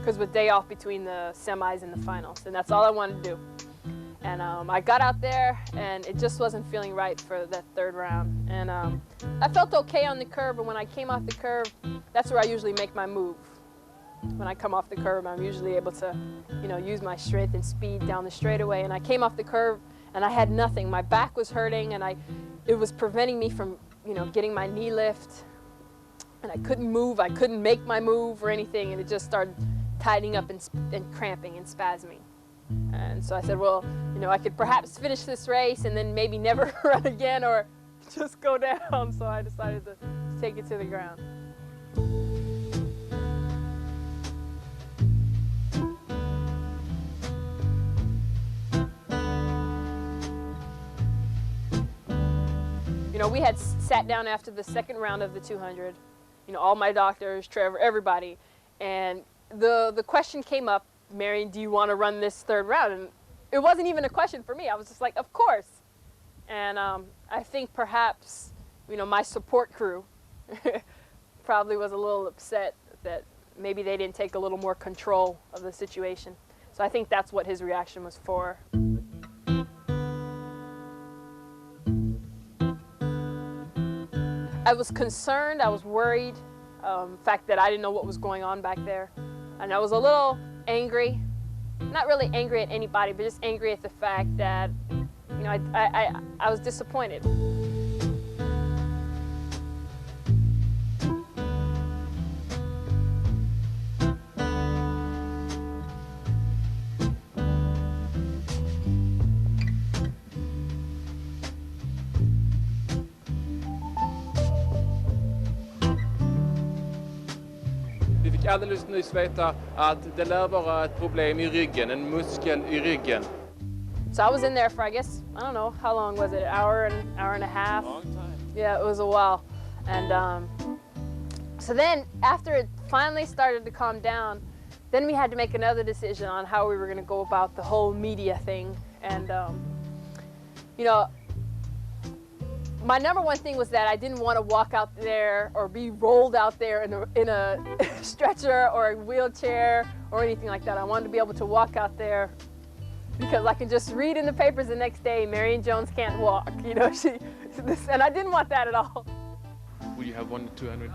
because with day off between the semis and the finals, and that's all I wanted to do. And I got out there, and it just wasn't feeling right for that third round. And I felt okay on the curve, but when I came off the curve, that's where I usually make my move. When I come off the curve, I'm usually able to, you know, use my strength and speed down the straightaway. And I came off the curve, and I had nothing. My back was hurting, and it was preventing me from, you know, getting my knee lift. And I couldn't move. I couldn't make my move or anything, and it just started tightening up and cramping and spasming. And so I said, well, you know, I could perhaps finish this race and then maybe never run again or just go down. So I decided to take it to the ground. You know, we had sat down after the second round of the 200, you know, all my doctors, Trevor, everybody, and the question came up, Marion, do you want to run this third round? And it wasn't even a question for me. I was just like, of course. And I think perhaps, you know, my support crew probably was a little upset that maybe they didn't take a little more control of the situation. So I think that's what his reaction was for. I was concerned, I was worried, the fact that I didn't know what was going on back there. And I was a little angry, not really angry at anybody, but just angry at the fact that, you know, I was disappointed. Vi fick alldeles nyss veta att det lär vara ett problem I ryggen, en muskel I ryggen. So I was in there for, I guess, I don't know, how long was it? An hour and a half? Long time. Yeah, it was a while. And so then after it finally started to calm down, then we had to make another decision on how we were going to go about the whole media thing. And, you know, my number one thing was that I didn't want to walk out there or be rolled out there in a stretcher or a wheelchair or anything like that. I wanted to be able to walk out there because I can just read in the papers the next day, Marion Jones can't walk, you know, and I didn't want that at all. Would you have won the 200?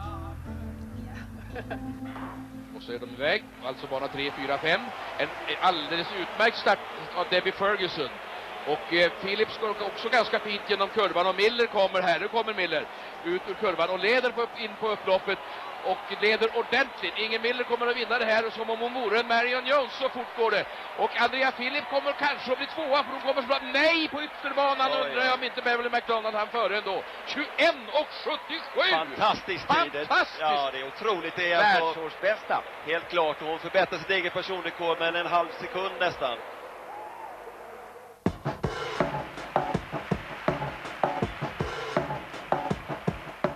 Och så är de iväg, alltså bana 3, 4, 5. En alldeles utmärkt start av Debbie Ferguson. Och Phillips går också ganska fint genom kurvan och Miller kommer här, nu kommer Miller ut ur kurvan och leder in på upploppet och leder ordentligt. Ingen Miller kommer att vinna det här som om hon vore en Marion Jones, så fort går det. Och Andrea Phillips kommer kanske att bli tvåa för hon kommer att slå nej på ytterbanan. Undrar jag om inte Beverly McDonald han före ändå. 21:77! Fantastisk tid! Fantastiskt! Ja, det är otroligt. Det är världsårsbästa. Helt klart, och hon förbättrar sitt eget personrekord med en halv sekund nästan.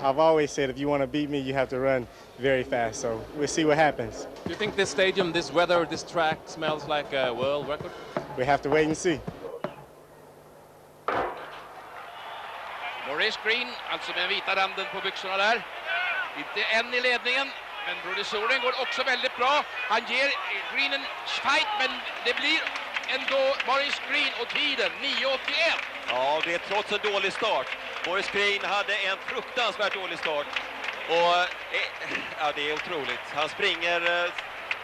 I've always said if you want to beat me, you have to run very fast. So we'll see what happens. Do you think this stadium, this weather, this track smells like a world record? We have to wait and see. Maurice Green, alltså med den vita randen på byxorna där. Inte än i ledningen, men Brody Soren går också väldigt bra. Han ger Green en fight, men det blir ändå Maurice Green och tiden 9:81. Ja, det är trots en dålig start. Maurice Green hade en fruktansvärt dålig start. Och ja, det är otroligt. Han springer,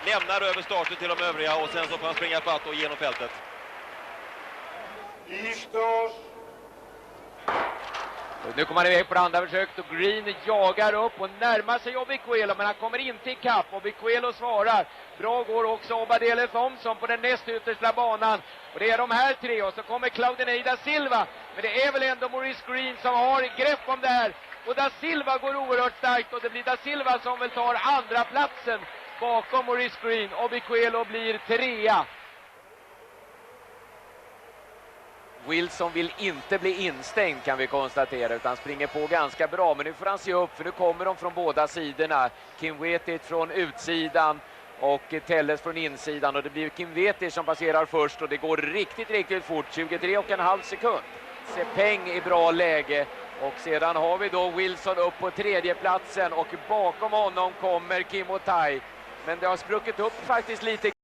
lämnar över starten till de övriga och sen så får han springa fatt och genom fältet. Och nu kommer han iväg på det andra försöket och Green jagar upp och närmar sig Obiquelo, men han kommer inte i kapp. Obiquelo svarar. Bra går också Obadele Thompson på den näst yttersta banan. Och det är de här tre och så kommer Claudine da Silva. Men det är väl ändå Maurice Green som har grepp om det här. Och da Silva går oerhört starkt och det blir da Silva som väl tar andra platsen bakom Maurice Green. Obiquelo blir trea. Wilson vill inte bli instängd kan vi konstatera, utan springer på ganska bra. Men nu får han se upp för nu kommer de från båda sidorna. Kim Wettit från utsidan och Telles från insidan. Och det blir Kim Wettit som passerar först och det går riktigt fort. 23,5 sekund. Sepeng i bra läge. Och sedan har vi då Wilson upp på tredje platsen och bakom honom kommer Kim Otai. Men det har spruckit upp faktiskt lite